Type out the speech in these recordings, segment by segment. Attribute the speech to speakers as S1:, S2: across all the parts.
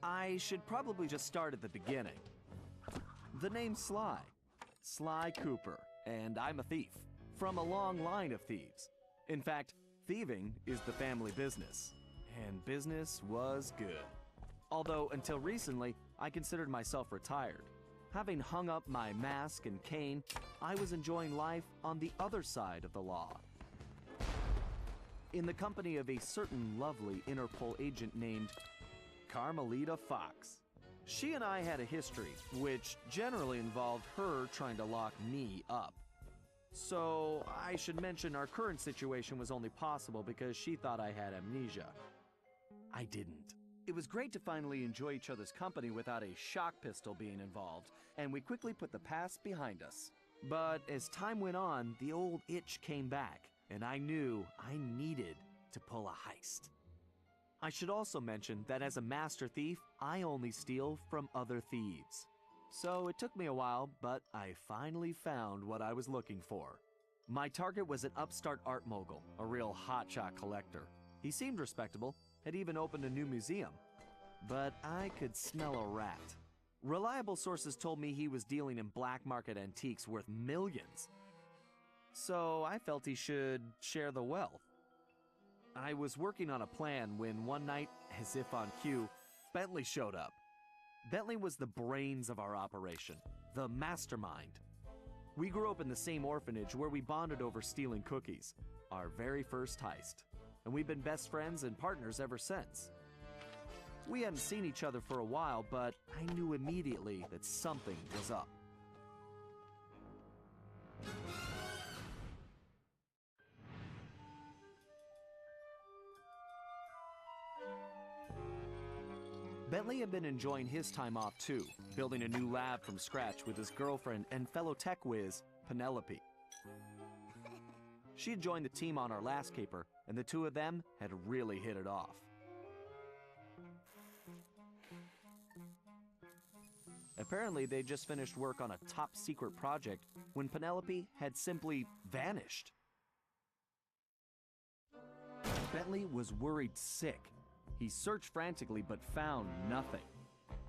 S1: I should probably just start at the beginning. The name's Sly. Sly Cooper, and I'm a thief. From a long line of thieves. In fact, thieving is the family business. And business was good. Although, until recently, I considered myself retired. Having hung up my mask and cane, I was enjoying life on the other side of the law. In the company of a certain lovely Interpol agent named Carmelita Fox. She and I had a history, which generally involved her trying to lock me up. So, I should mention our current situation was only possible because she thought I had amnesia. I didn't. It was great to finally enjoy each other's company without a shock pistol being involved, and we quickly put the past behind us. But as time went on, the old itch came back, and I knew I needed to pull a heist. I should also mention that as a master thief, I only steal from other thieves. So it took me a while, but I finally found what I was looking for. My target was an upstart art mogul, a real hotshot collector. He seemed respectable, had even opened a new museum. But I could smell a rat. Reliable sources told me he was dealing in black market antiques worth millions. So I felt he should share the wealth. I was working on a plan when one night, as if on cue, Bentley showed up. Bentley was the brains of our operation, the mastermind. We grew up in the same orphanage where we bonded over stealing cookies, our very first heist, and we've been best friends and partners ever since. We hadn't seen each other for a while, but I knew immediately that something was up. Bentley had been enjoying his time off too, building a new lab from scratch with his girlfriend and fellow tech whiz, Penelope. She had joined the team on our last caper, and the two of them had really hit it off. Apparently, they just finished work on a top-secret project when Penelope had simply vanished. Bentley was worried sick. He searched frantically but found nothing.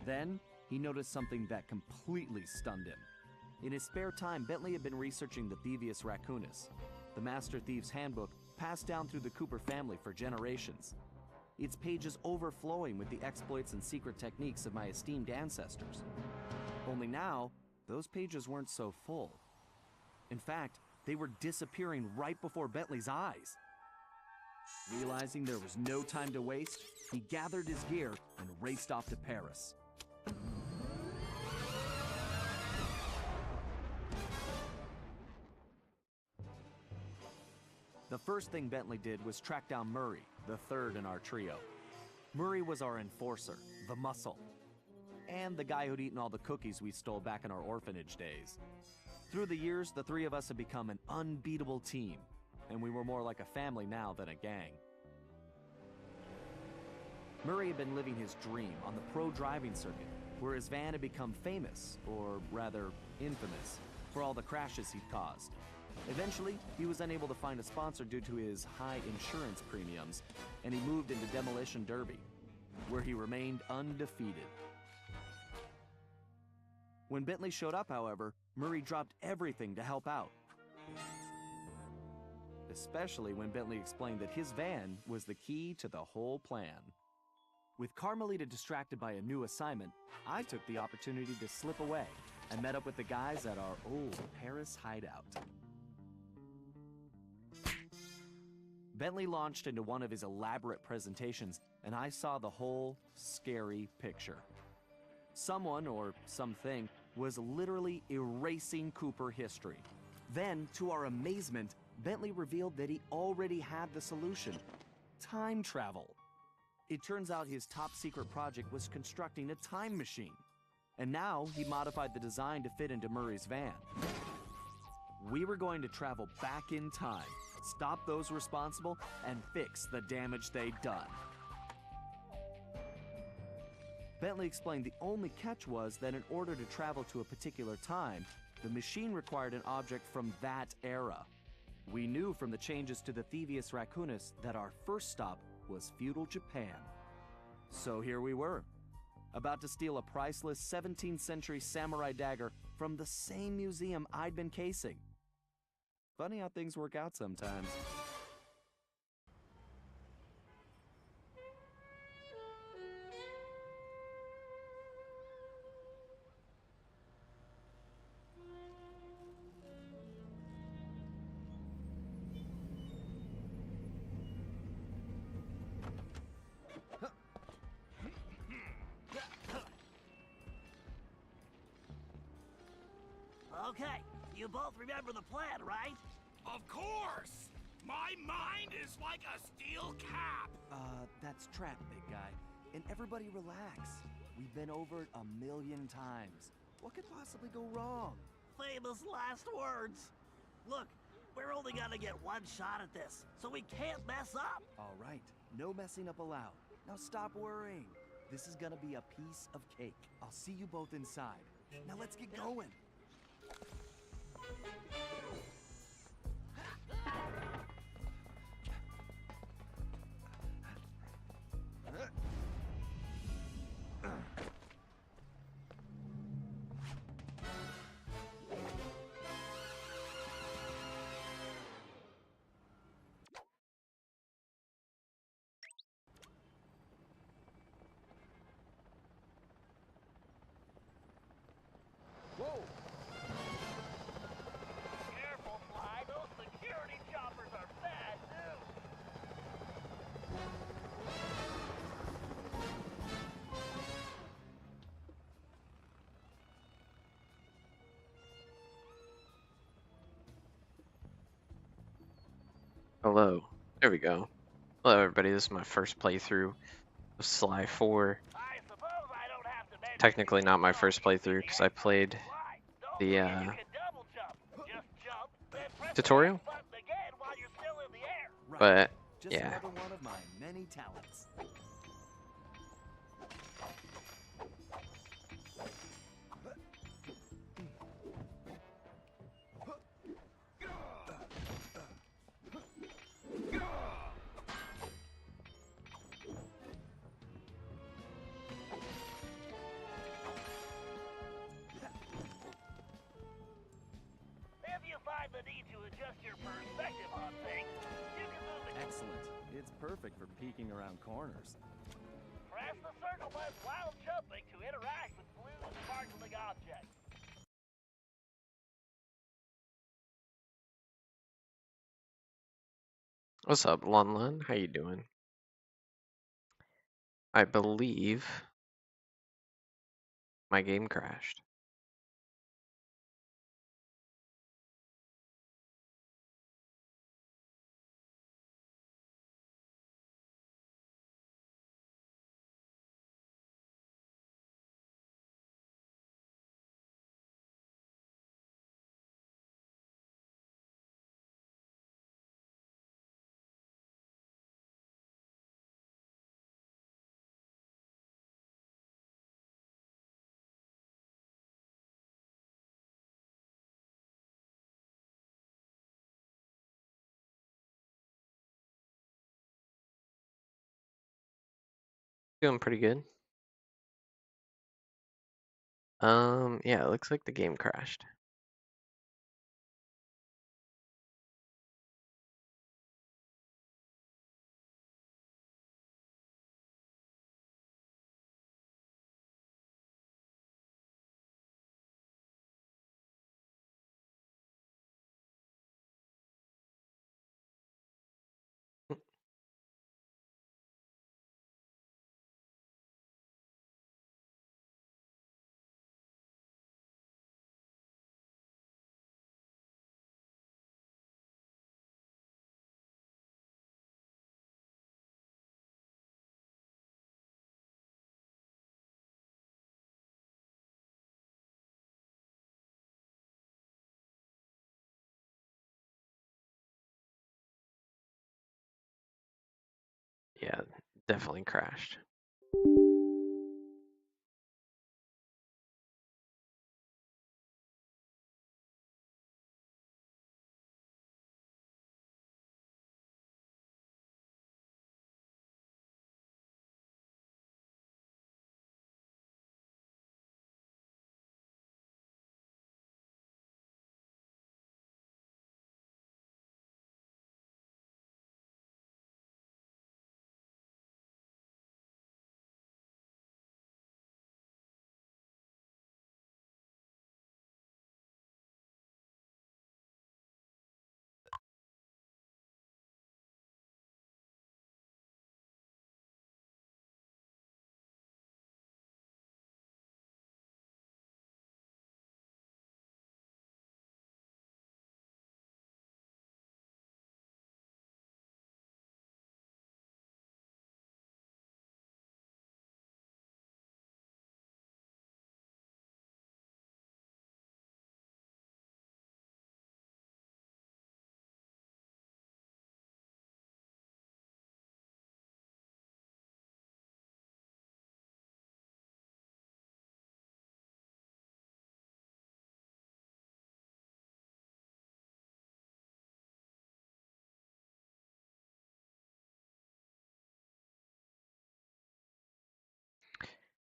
S1: Then, he noticed something that completely stunned him. In his spare time, Bentley had been researching the Thievius Raccoonus, the Master Thief's handbook passed down through the Cooper family for generations. Its pages overflowing with the exploits and secret techniques of my esteemed ancestors. Only now, those pages weren't so full. In fact, they were disappearing right before Bentley's eyes. Realizing there was no time to waste, he gathered his gear and raced off to Paris. The first thing Bentley did was track down Murray, the third in our trio. Murray was our enforcer, the muscle, and the guy who'd eaten all the cookies we stole back in our orphanage days. Through the years, the three of us had become an unbeatable team, and we were more like a family now than a gang. Murray had been living his dream on the pro driving circuit, where his van had become famous, or rather, infamous. for all the crashes he'd caused. Eventually, he was unable to find a sponsor due to his high insurance premiums, and he moved into Demolition Derby, where he remained undefeated. When Bentley showed up, however, Murray dropped everything to help out. Especially when Bentley explained that his van was the key to the whole plan. With Carmelita distracted by a new assignment, I took the opportunity to slip away and met up with the guys at our old Paris hideout. Bentley launched into one of his elaborate presentations, and I saw the whole scary picture. Someone, or something, was literally erasing Cooper history. Then, to our amazement, Bentley revealed that he already had the solution: time travel. It turns out his top secret project was constructing a time machine. And now he modified the design to fit into Murray's van. We were going to travel back in time, stop those responsible, and fix the damage they'd done. Bentley explained the only catch was that in order to travel to a particular time, the machine required an object from that era. We knew from the changes to the Thievius Raccoonus that our first stop was feudal Japan. So here we were, about to steal a priceless 17th century samurai dagger from the same museum I'd been casing. Funny how things work out sometimes.
S2: Okay, you both remember the plan, right?
S3: Of course! My mind is like a steel cap!
S1: That's trap, big guy. And everybody relax. We've been over it 1,000,000 times. What could possibly go wrong?
S2: Famous last words. Look, we're only gonna get one shot at this, so we can't mess up.
S1: All right, no messing up allowed. Now stop worrying. This is gonna be a piece of cake. I'll see you both inside. Now let's get going. Whoa!
S2: Careful, Sly. Those security choppers are bad news.
S4: Hello. There we go. Hello everybody, this is my first playthrough of Sly 4.
S2: I suppose I don't have to mention
S4: Technically not my first playthrough because I played
S2: Don't
S4: the
S2: forget you can double jump. Just jump, then press
S4: tutorial,
S2: the button again while you're still in the air.
S1: Right.
S4: but
S1: Just
S4: yeah.
S1: another one of my many talents.
S2: If you find the need to adjust your perspective on things, you can move the
S1: Excellent. It's perfect for peeking around corners.
S2: press the circle button while jumping to interact with blue sparkling objects.
S4: What's up, Lun Lun? How you doing? I believe my game crashed. Doing pretty good. Yeah, it looks like the game crashed. Yeah, definitely crashed.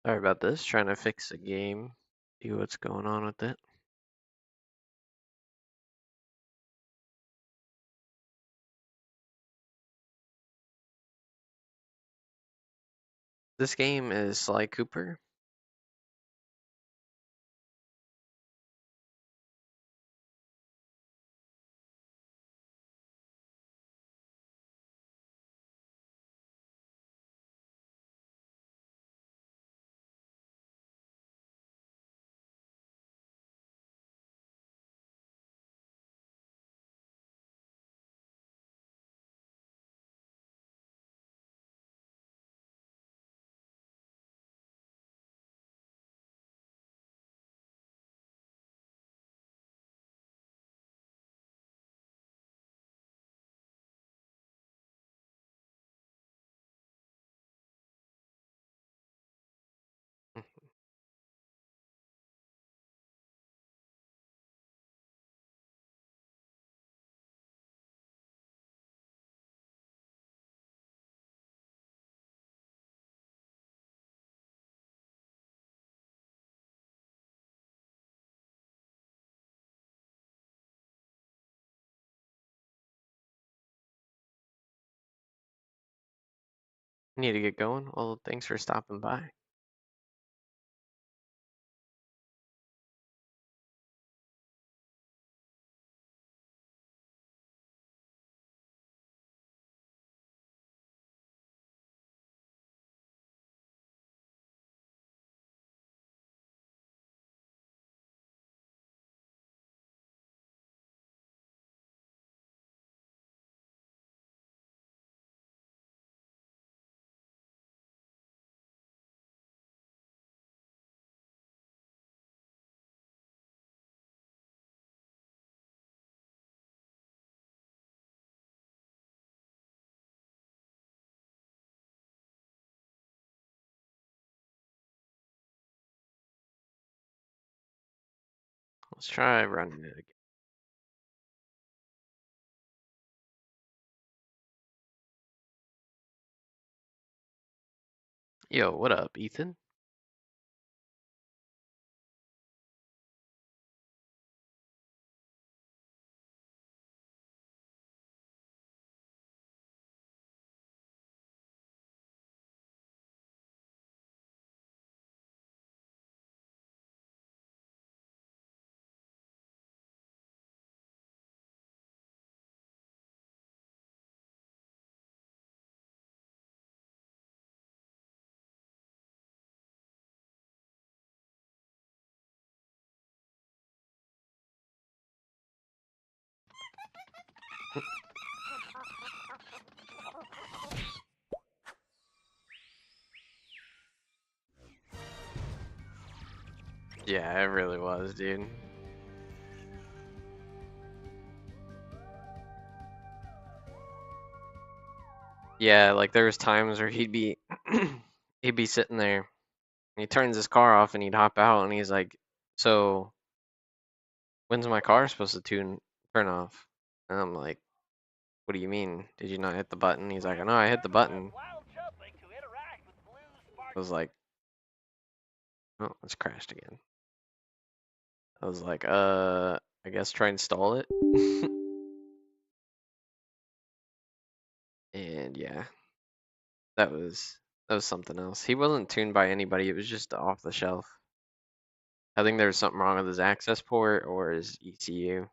S4: Sorry about this. Trying to fix the game. See what's going on with it. This game is Sly Cooper. Need to get going. Well, thanks for stopping by. Let's try running it again. Yo, what up, Ethan? Yeah, it really was, dude. Yeah, like there was times where he'd be he'd be sitting there and he turns his car off and he'd hop out and he's like, "So when's my car supposed to turn off?" And I'm like, "What do you mean? Did you not hit the button?" He's like, "No, I hit the button." I was like, "Oh, it's crashed again." I was like, I guess try and install it." And yeah, that was something else. He wasn't tuned by anybody. It was just off the shelf. I think there was something wrong with his access port or his ECU.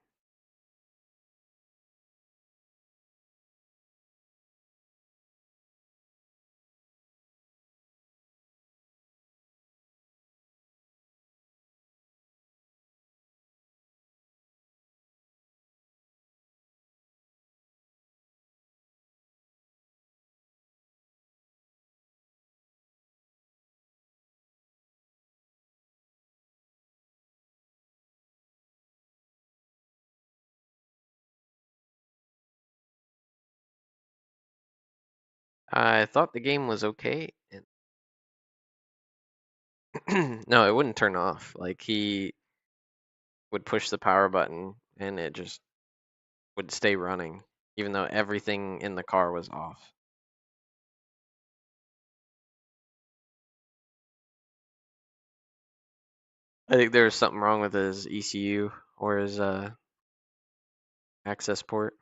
S4: I thought the game was okay. And no, it wouldn't turn off. Like he would push the power button and it just would stay running, even though everything in the car was off. I think there was something wrong with his ECU or his access port.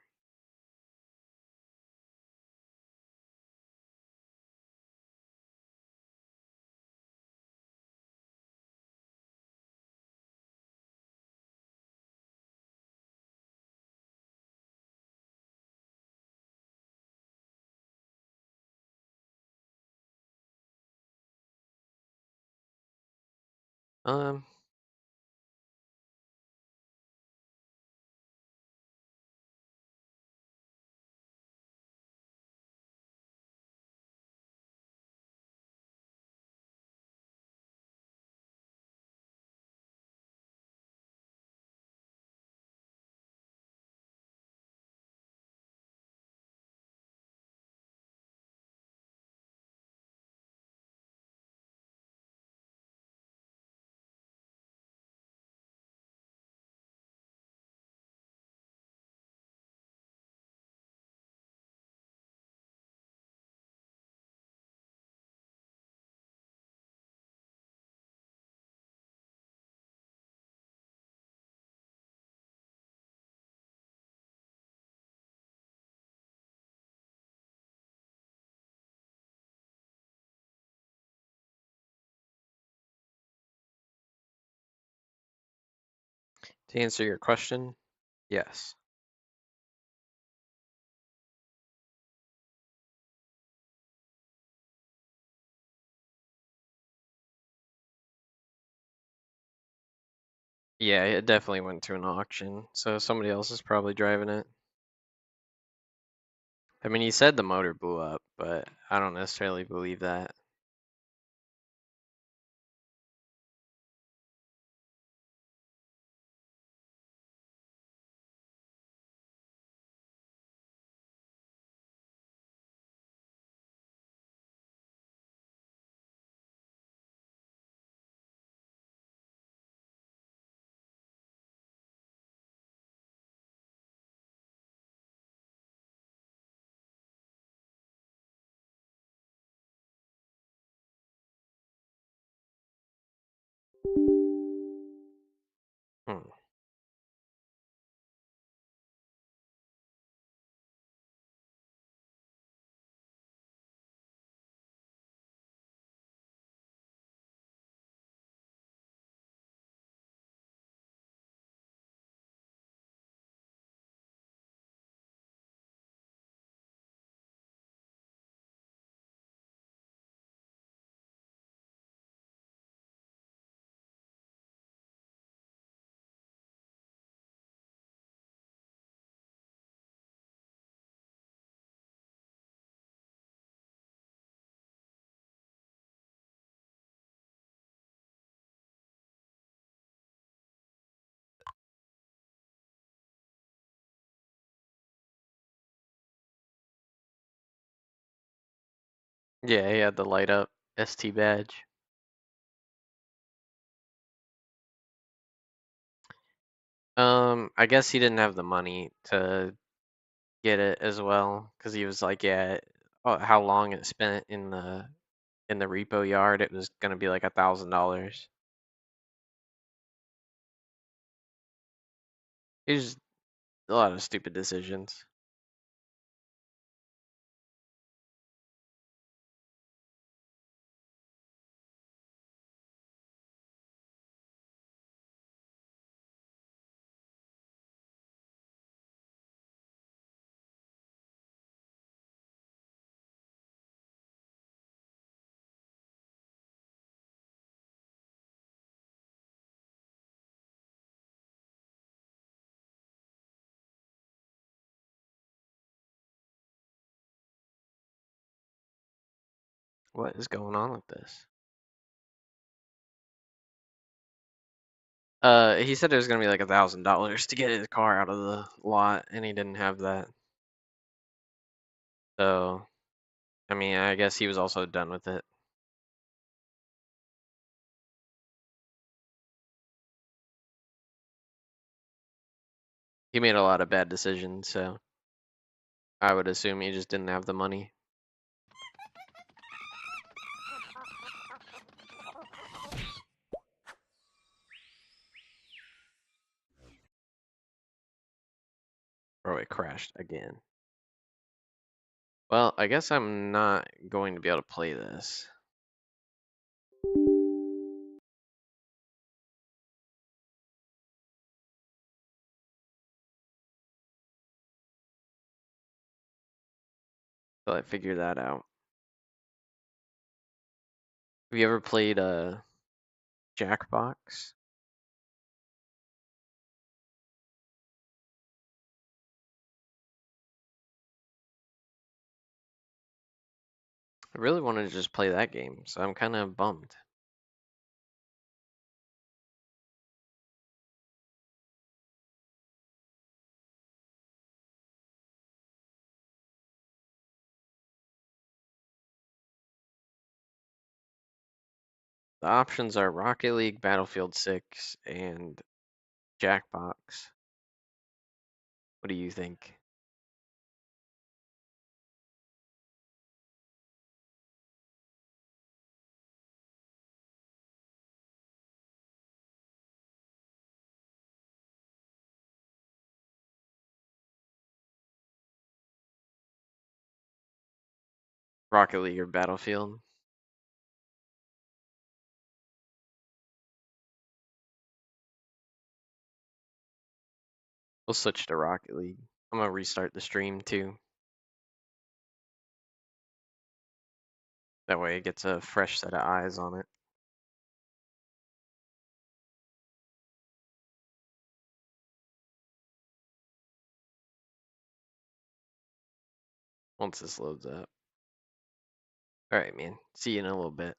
S4: Um, to answer your question, yes. Yeah, it definitely went to an auction, so somebody else is probably driving it. I mean, he said the motor blew up, but I don't necessarily believe that. Hmm. Yeah, he had the light up ST badge. I guess he didn't have the money to get it as well, because he was like, yeah, how long it spent in the repo yard, it was gonna be like $1,000. It was a lot of stupid decisions. What is going on with this? He said it was gonna be like $1,000 to get his car out of the lot, and he didn't have that. So, I mean, I guess he was also done with it. He made a lot of bad decisions, so I would assume he just didn't have the money. Or it crashed again. Well, I guess I'm not going to be able to play this. Till I figure that out. Have you ever played Jackbox? I really wanted to just play that game, so I'm kind of bummed. The options are Rocket League, Battlefield 6, and Jackbox. What do you think? Rocket League or Battlefield? We'll switch to Rocket League. I'm gonna restart the stream too. That way it gets a fresh set of eyes on it. Once this loads up. Alright, man. See you in a little bit.